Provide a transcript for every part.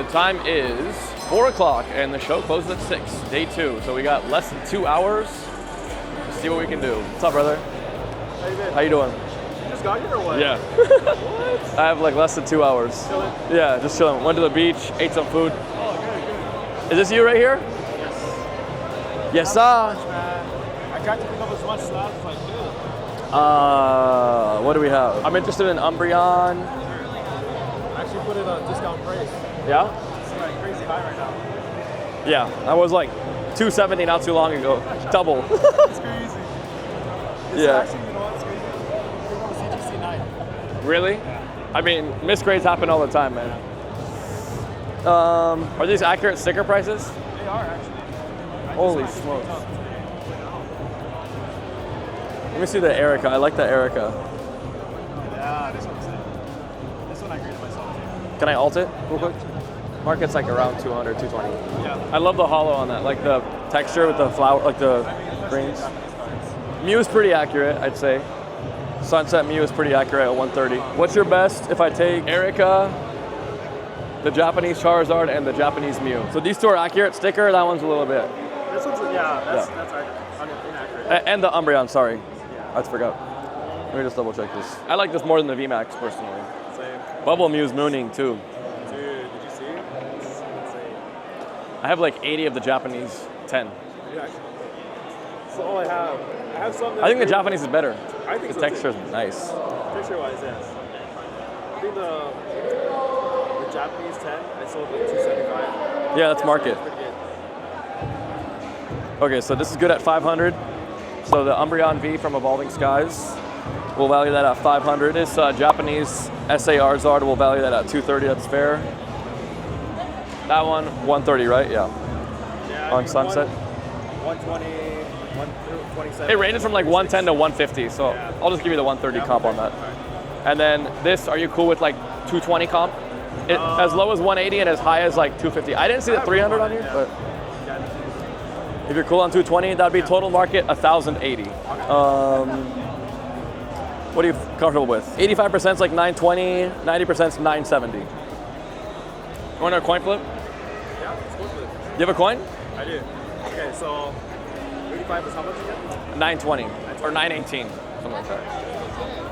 the time is 4 o'clock and the show closes at 6, day 2. So we got less than 2 hours to see what we can do. What's up, brother? How you been? How you doing? You just got here or what? Yeah. What? I have like less than 2 hours. Chilling? Yeah, just chilling. Went to the beach, ate some food. Oh, good, Is this you right here? Yes. Yes, sir. Man, I tried to pick up as much slabs as I could. What do we have? I'm interested in Umbreon. I actually put it on discount price. Yeah? It's like crazy high right now. Yeah, I was like 270 not too long ago. Double. It's crazy. This Yeah. Actually, you know what's crazy? Pick up a CGC 9. Really? I mean, misgrades happen all the time, man. Are these accurate sticker prices? They are actually. Holy smokes. Let me see the Erica. I like the Erica. Yeah, this one's it. This one I graded myself. Can I alt it real quick? Market's like around 200, 220. Yeah. I love the hollow on that, like the texture with the flower, like the greens. Mew is pretty accurate, I'd say. Sunset Mew is pretty accurate at 130. What's your best if I take Erica, the Japanese Charizard, and the Japanese Mew? So these two are accurate. Sticker, that one's a little bit. This one's, that's inaccurate. And the Umbreon, sorry. I forgot. Let me just double check this. I like this more than the VMAX personally. Same. Bubble Mew's mooning too. Dude, did you see? It's insane. I have like 80 of the Japanese 10. Yeah, actually. That's all I have. I have some that I think the are- Japanese is better. I think The so texture too. is nice. Texture-wise, yes. I think the Japanese 10, I sold like 275. Yeah, that's market. Pretty good. Okay, so this is good at 500. So the Umbreon V from Evolving Skies, we'll value that at 500. This Japanese SAR Zard, we'll value that at 230. That's fair. That one, 130, right? Yeah. Yeah, I On think Sunset. 120, 127. It ranges from like 110 to 150, so Yeah. I'll just give you the 130 comp on that. Alright. And then this, are you cool with like 220 comp? As low as 180 and as high as like 250. I didn't see the 300 on here, Yeah. but Yeah. if you're cool on 220, that'd be total market 1,080. What are you comfortable with? 85% is like 920, 90% is 970. You want a coin flip? Yeah, it's good for it. You have a coin? I do. Okay, so 85 is how much again? 920 or 918, something like that.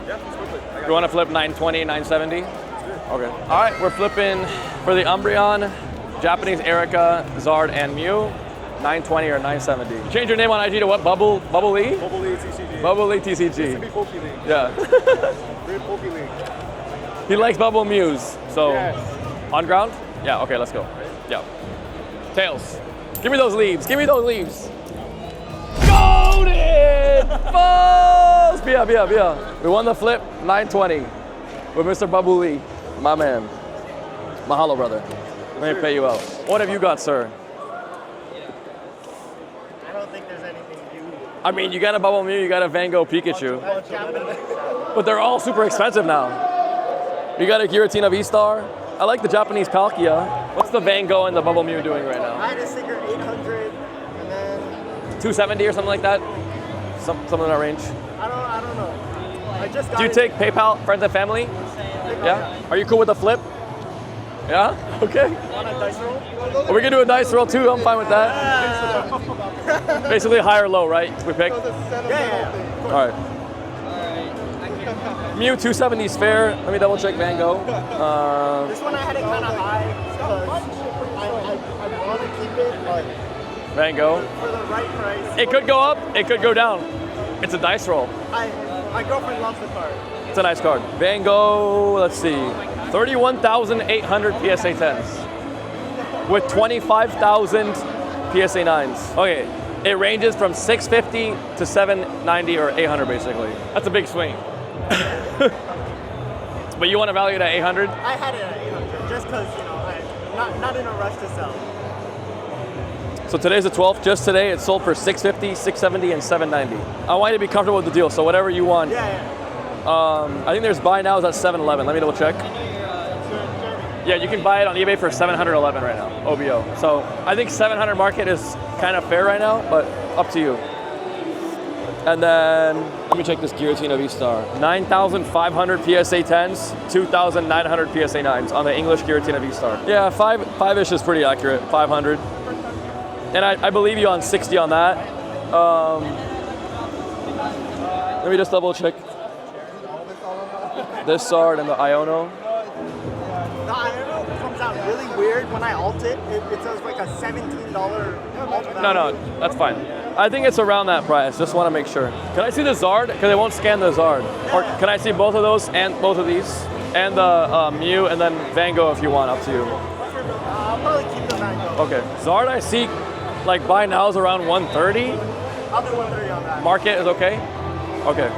Yeah, it's good for it. I got You want to flip 920, 970? Okay. All right, we're flipping for the Umbreon, Japanese Erica, Zard, and Mew. 920 or 970. You change your name on IG to what? Bubble Lee? Bubble League TCG. Bubble Lee Used to TCG. be Poke League. Yeah. Great Poke League. He likes Bubble Mews. So Yes. on ground? Yeah. Okay, let's go. Yeah. Tails. Give me those leaves. Give me those leaves. Golden balls. Bia. We won the flip. 920 with Mr. Bubble Lee, my man. Mahalo, brother. Let me pay you out. What have you got, sir? I don't think there's anything you. I mean, you got a Bubble Mew, you got a Van Gogh Pikachu, but they're all super expensive now. You got a Giratina V-Star. I like the Japanese Palkia. What's the Van Gogh and the Bubble Mew doing right now? I had a sticker 800, and then 270 or something like that? Something in that range. I don't know. I just got Do you it. take PayPal, friends and family? Yeah? Are you cool with the flip? Yeah? Okay. On a dice roll. Well, we can do a dice roll too. I'm fine with that. Basically high or low, right? We pick? Yeah. All right. Mew 270 is fair. Let me double check Van Gogh. This one I had it kind of high because I want to keep it, but Van Gogh. for the right price. It could go up, it could go down. It's a dice roll. My girlfriend loves the card. It's a nice card. Van Gogh, let's see, 31,800 PSA 10s with 25,000 PSA 9s. Okay, it ranges from 650 to 790 or 800 basically. That's a big swing. But you want to value it at 800? I had it at 800 just because, I'm not in a rush to sell. So today's the 12th. Just today, it sold for 650, 670, and 790. I want you to be comfortable with the deal, so whatever you want. Yeah. I think there's buy nows at 7-Eleven. Let me double check. Yeah, you can buy it on eBay for 711 right now, OBO. So I think 700 market is kind of fair right now, but up to you. And then me check this Giratina V-Star. 9,500 PSA 10s, 2,900 PSA 9s on the English Giratina V-Star. Yeah, five-ish is pretty accurate, 500. And I believe you on 60 on that. Let me just double check. This Sard and the Iono. The Iono comes out really weird when I alt it. It says like a $17 alt value. No, that's fine. I think it's around that price. Just want to make sure. Can I see the Zard? Because it won't scan the Zard. Or can I see both of those and both of these? And the Mew and then Van Gogh if you want, up to you. I'll probably keep the Van Gogh. Okay. Zard I see like buy now is around 130. I'll do 130 on that. Market is okay? Okay.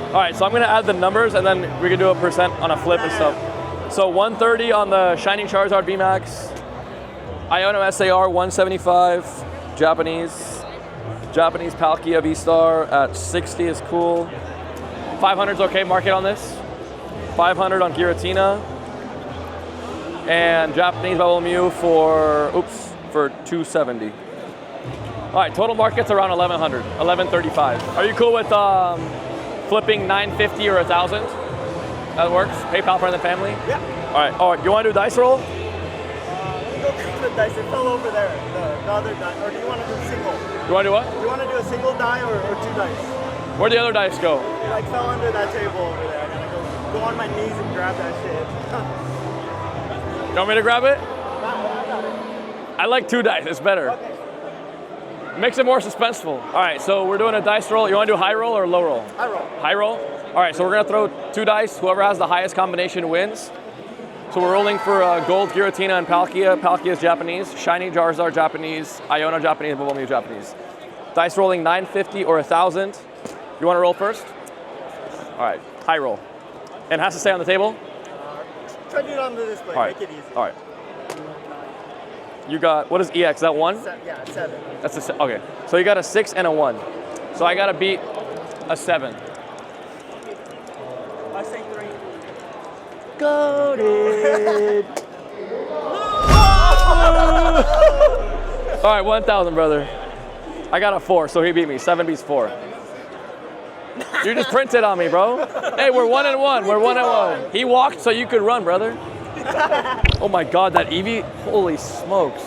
All right, so I'm gonna add the numbers and then we can do a percent on a flip and stuff. So 130 on the Shining Charizard VMAX. Iono SAR 175, Japanese Palkia V-Star at 60 is cool. 500 is okay, market on this. 500 on Giratina. And Japanese Bubble Mew for 270. All right, total market's around 1,100, 1,135. Are you cool with flipping 950 or 1,000? That works? PayPal, friends and family? Yeah. All right, you want to do dice roll? Let me go pick the dice. It fell over there, the other die. Or do you want to do single? You want to do what? Do you want to do a single die or two dice? Where'd the other dice go? It like fell under that table over there. I gotta go on my knees and grab that shit. You want me to grab it? I got it. I like two dice, it's better. Okay. Makes it more suspenseful. All right, so we're doing a dice roll. You want to do high roll or low roll? I roll. High roll? All right, so we're gonna throw two dice. Whoever has the highest combination wins. So we're rolling for gold Giratina and Palkia. Palkia is Japanese, Shiny Charizard Japanese, Iono Japanese, Bubble Mew Japanese. Dice rolling 950 or 1,000. You want to roll first? All right, high roll. And it has to stay on the table? Try to do it on the display. All right. Make it easy. All right. You got, what is EX? Is that 1? Yeah, 7. That's okay. So you got a 6 and a 1. So I got to beat a 7. I say 3. Goated. All right, 1,000, brother. I got a 4, so he beat me. 7 beats 4. You just printed on me, bro. Hey, we're 1 and 1. We're 1 and 1. He walked so you could run, brother. Oh my God, that Eevee! Holy smokes!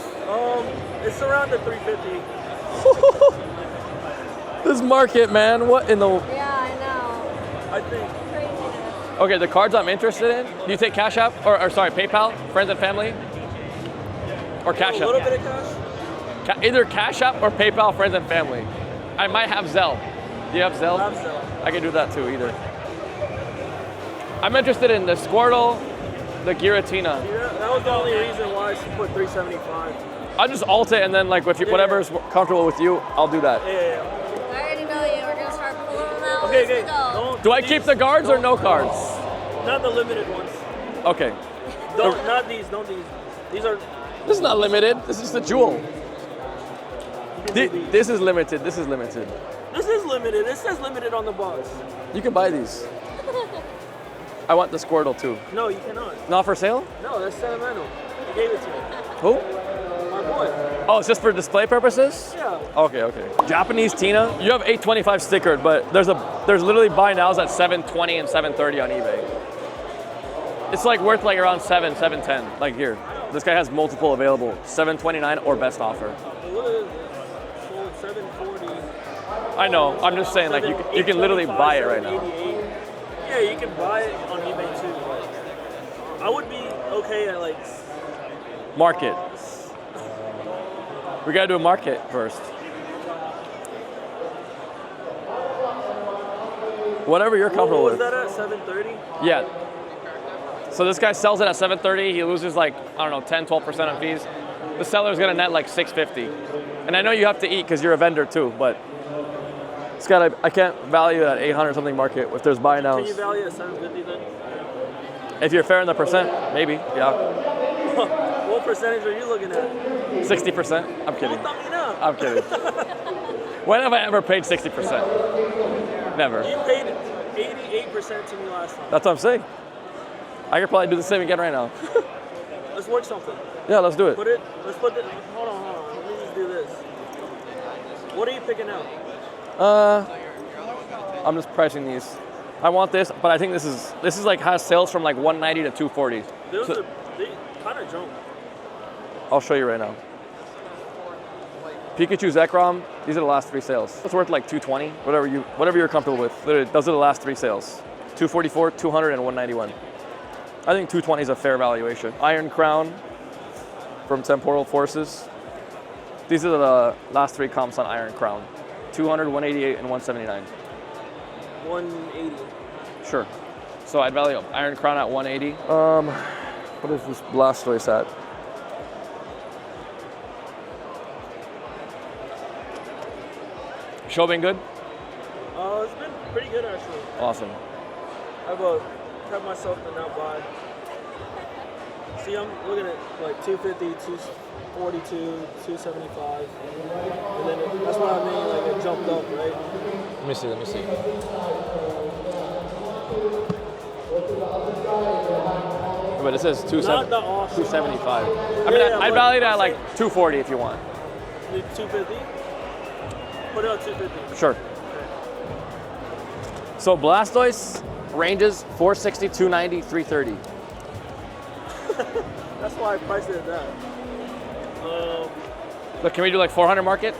It's around the 350. This market, man. What in the? Yeah, I know. I think. Craziness. Okay, the cards I'm interested in. Do you take Cash App or sorry, PayPal, friends and family, or Cash A little App? bit of cash. Either Cash App or PayPal, friends and family. I might have Zelle. Do you have Zelle? I have Zelle. I can do that too. Either. I'm interested in the Squirtle, the Giratina. Yeah, that was the only reason why I put 375. I'll just alt it and then like if you, whatever's comfortable with you, I'll do that. Yeah. I already know you. We're gonna start pulling them out. Okay, Let's okay. go. Do I keep the guards or no cards? Not the limited ones. Okay. Not these. Don't these. These are. This is not limited. This is the jewel. This is limited. This is limited. This is limited. It says limited on the box. You can buy these. I want the Squirtle too. No, you cannot. Not for sale? No, that's sentimental. He gave it to me. Who? My boy. Oh, it's just for display purposes? Yeah. Okay. Japanese Tina. You have 825 stickered, but there's literally buy nows at 720 and 730 on eBay. It's like worth like around 710. Like here. This guy has multiple available. 729 or best offer. What is it? Sold 740. I know. I'm just saying like you can literally buy it right now. 788. Yeah, you can buy it on eBay too. I would be okay at like. Market. We gotta do a market first. Whatever you're comfortable What was with. that at? 730? Yeah. So this guy sells it at 730. He loses like, I don't know, 10, 12% on fees. The seller's gonna net like 650. And I know you have to eat because you're a vendor too, but it's gotta, I can't value it at 800 something market if there's buy Can nows. you value at 750 then? If you're fair in the percent, maybe, yeah. What percentage are you looking at? 60%. I'm kidding. Don't thumb me now. I'm kidding. When have I ever paid 60%? Never. You paid 88% to me last time. That's what I'm saying. I could probably do the same again right now. Let's work something. Yeah, let's do it. Let's put it. Hold on. Let me just do this. What are you picking out? I'm just pricing these. I want this, but I think this is like has sales from like 190 to 240. Those So- are, they kind of jumped. I'll show you right now. Pikachu Zekrom, these are the last 3 sales. It's worth like 220, whatever you're comfortable with. Literally, those are the last 3 sales. 244, 200, and 191. I think 220 is a fair valuation. Iron Crown from Temporal Forces. These are the last 3 comps on Iron Crown. 200, 188, and 179. 180. Sure. So I'd value Iron Crown at 180. What is this Blastoise at? Show been good? It's been pretty good actually. Awesome. I've kept myself to not buy. See, I'm looking at like 250, 242, 275, and then that's what I mean. Like it jumped up, right? Let me see. But it says Not the awesome. 275. I mean, Yeah, I'd but value it at I'm like saying- 240 if you want. 250. Put it on 250. Sure. So Blastoise ranges 460, 290, 330. That's why I priced it at that. Look, can we do like 400 market?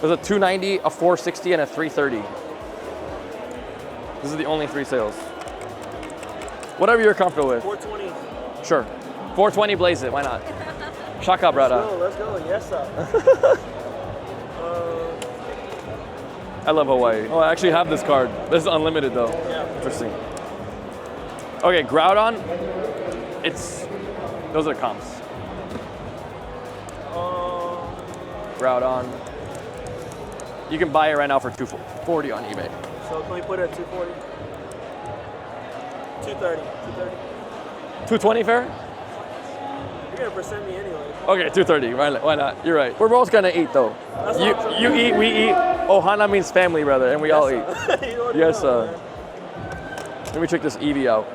There's a 290, a 460, and a 330. This is the only 3 sales. Whatever you're comfortable with. 420. Sure. 420 blaze it, why not? Shaka, brother. Let's go. Yes, sir. I love Hawaii. Oh, I actually have this card. This is unlimited though. Yeah. Interesting. Okay, Groudon. Those are the comps. Groudon. You can buy it right now for 240 on eBay. So can we put it at 240? 230. 230. 220 fair? You're gonna percent me anyway. Okay, 230. Why not? You're right. We're both gonna eat though. That's awesome. You eat, we eat. Ohana means family, brother, and we all eat. You already Yes, know, sir. man. Let me check this Eevee out.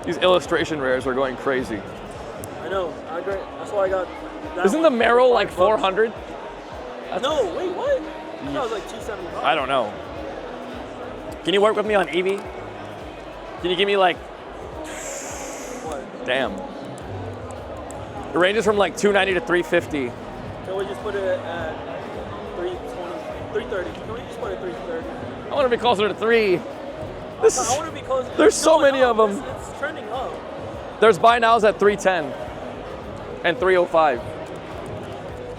These illustration rares are going crazy. I know. I agree. That's why I got. That Isn't the one. Meryl like $5. 400? No, wait, what? I thought it was like 275. I don't know. Can you work with me on Eevee? Can you give me like, What? damn. It ranges from like 290 to 350. Can we just put it at 320, 330? Can we just put it at 330? I want to be closer to 3. This I is, want to be close. there's so many of them. It's trending up. There's buy nows at 310 and 305.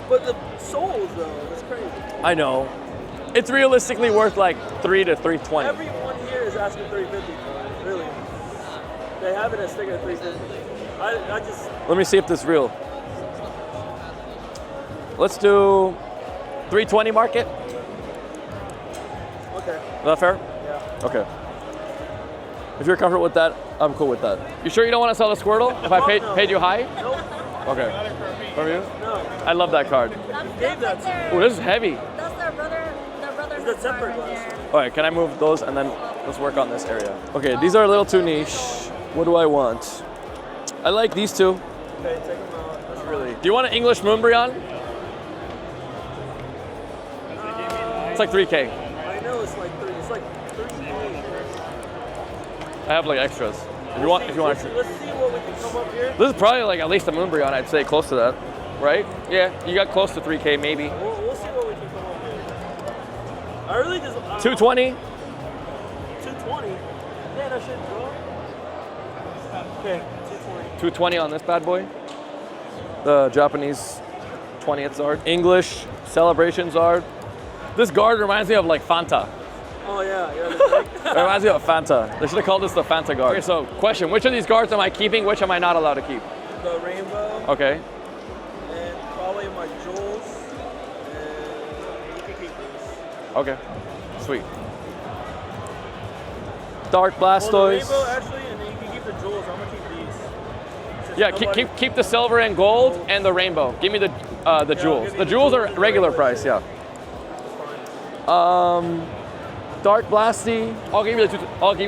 But the souls, though, it's crazy. I know. It's realistically worth like 3 to 320. Everyone here is asking 350 for it, really. They have it as sticking at 350. I just, Let me see if this is real. Let's do 320 market. okay, Is that fair? yeah. Okay. If you're comfortable with that, I'm cool with that. You sure you don't want to sell the Squirtle? If I No. paid you high? Nope, Okay. From you? no. I love that card. gave that to Oh, this is heavy. That's their brother's It's the tempered right glass. there. All right, can I move those and then let's work on this area. Okay, these are a little too niche. What do I want? I like these two. Okay, take them out. That's really. Do you want an English Moonbreon? It's like 3K. I know it's like 3. It's like 3K. I have like extras. If you want Let's extra. see what we can come up here. This is probably like at least a Moonbreon, I'd say close to that. Right? Yeah, you got close to 3K maybe. We'll see what we can come up here. I really just. 220? 220. Yeah, that shit, bro. Okay, 220. 220 on this bad boy. The Japanese 20th Zard. English Celebration Zard. This guard reminds me of like Fanta. Oh yeah, yeah. It reminds me of Fanta. They should have called this the Fanta guard. Okay, so question, which of these guards am I keeping? Which am I not allowed to keep? The rainbow Okay. and probably my jewels. And you can keep these. Okay. Sweet. Dark Well, the Blastoise. rainbow actually, and then you can keep the jewels. I'm gonna keep these. Since Yeah, nobody- keep the silver and gold and the rainbow. Give me the I'll jewels. give you The the jewels jewels are and the regular rainbow price, too. yeah. That's fine. Dark Blasty. I'll give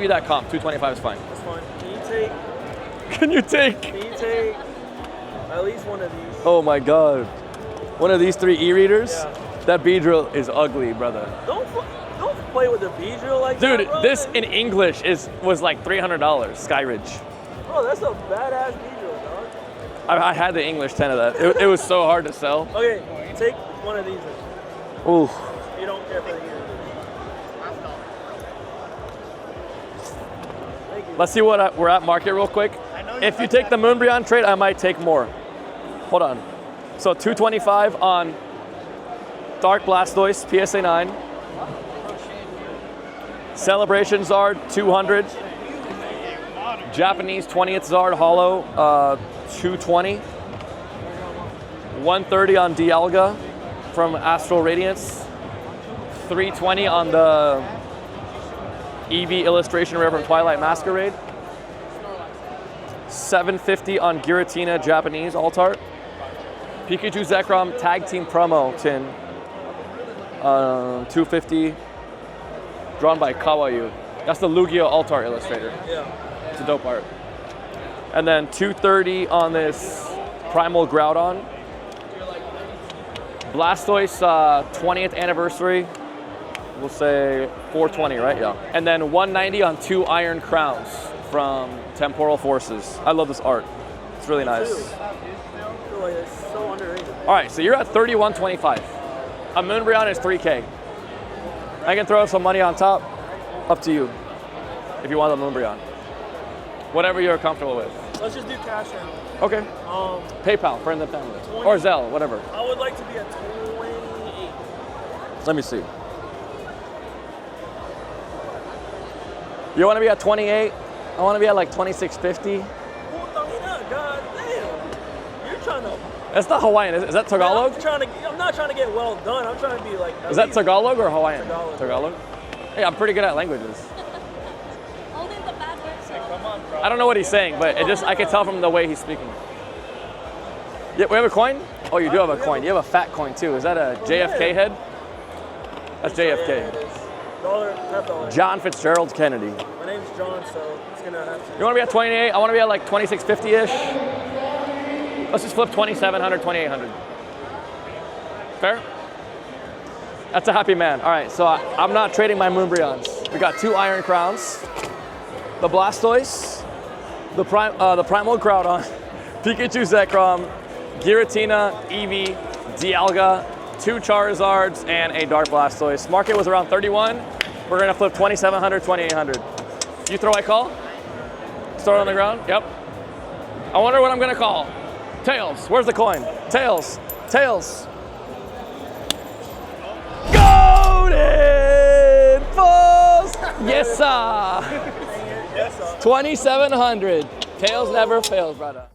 you that comp. 225 is fine. That's fine. Can you take? Can you take at least one of these? Oh my god. One of these 3 e-readers? Yeah. That Beedrill is ugly, brother. Don't play with the Beedrill like that, Dude, bro. this in English was like $300, Skyridge. Bro, that's a badass Beedrill, dog. I had the English 10 of that. It was so hard to sell. Okay, take one of these then. Ooh. You don't care for the ears. Thank you. Let's see what we're at market real quick. If you take the Moonbryon trade, I might take more. Hold on. So 225 on Dark Blastoise, PSA 9. Celebration Zard, 200. Japanese 20th Zard Hollow, 220. 130 on Dialga from Astral Radiance. 320 on the Eevee illustration rare from Twilight Masquerade. 750 on Giratina Japanese Altart. Pikachu Zekrom Tag Team Promo tin. 250. Drawn by Kawayu. That's the Lugia Altart illustrator. Yeah. It's a dope art. And then 230 on this Primal Groudon. Blastoise 20th anniversary. We'll say 420, right? Yeah. And then 190 on 2 Iron Crowns from Temporal Forces. I love this art. It's really nice. I feel like it's so underrated. All right, so you're at 3125. A Moonbryon is 3K. I can throw some money on top. Up to you. If you want a Moonbryon. Whatever you're comfortable with. Let's just do cash now. Okay. PayPal, friend of the family. Or Zelle, whatever. I would like to be at 28. Let me see. You want to be at 28? I want to be at like 2650. Well, I mean, God damn. You're trying to. That's not Hawaiian. Is that Tagalog? I'm not trying to get well done. I'm trying to be like. Is that Tagalog or Hawaiian? Tagalog. Tagalog? Hey, I'm pretty good at languages. Only the bad words. Come on, I don't know what he's saying, but I can tell from the way he's speaking. Yeah, we have a coin? Oh, you do have a coin. You have a fat coin too. Is that a JFK head? That's JFK. $1. John Fitzgerald Kennedy. My name's John, so it's gonna have to. You want to be at 28? I want to be at like 2650-ish. Let's just flip 2700, 2800. Fair? That's a happy man. All right, so I'm not trading my Moonbryons. We got 2 Iron Crowns, the Blastoise, the Primal Groudon, Pikachu Zekrom, Giratina, Eevee, Dialga, 2 Charizards, and a Dark Blastoise. Market was around 31. We're gonna flip 2700, 2800. You throw, I call? Start on the ground? Yep. I wonder what I'm gonna call. Tails, where's the coin? Tails, tails. Golden Falls! Yes, sir. 2700. Tails never fails, brother.